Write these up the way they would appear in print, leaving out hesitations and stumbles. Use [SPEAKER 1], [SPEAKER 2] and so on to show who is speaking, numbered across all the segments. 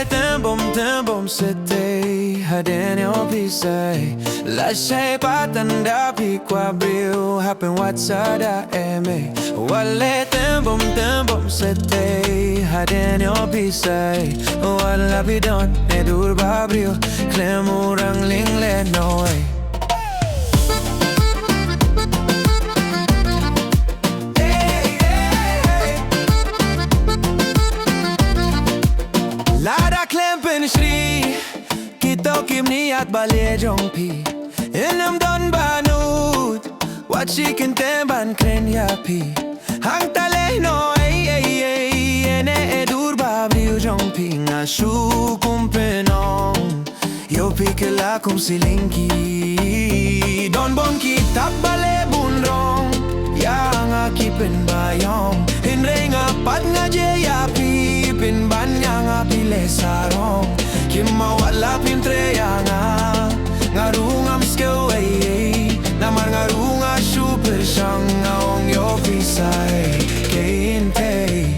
[SPEAKER 1] Tymbum city Hadenyo pisay Lashay patanda pikwa briu Happen watsada eme Wale Tymbum city Hadenyo pisay Wala bidon nedur babriu Klemurang lingle no way Lada klempen shri Kito kimni at bale jong pi Inam don banut Wat chicken temban kren ya pi Hang tale no Ene edur babriu jong pi Nga shu kumpenong Yo pikela kum silingi Don bon ki tap bale bunrong Yang akipen bayong Hinrenga pat nga je ya pi Pin banya nga pile sarong Kima wala pintre nga Ngarunga miskeway Namar ngarunga super siyang Ngaong yo pisay Kain Thei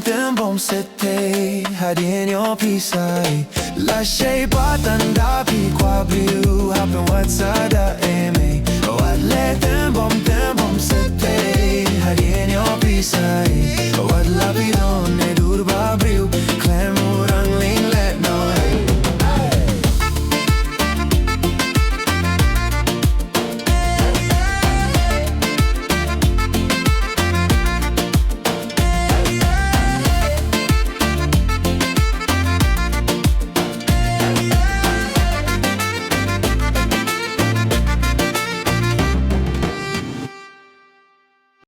[SPEAKER 1] Tymbum city Hadenyo pisay Lashay patanda pikwa briu Happen watsada eme Wale Tymbum city Hadenyo pisay Wala bidon nedur babriu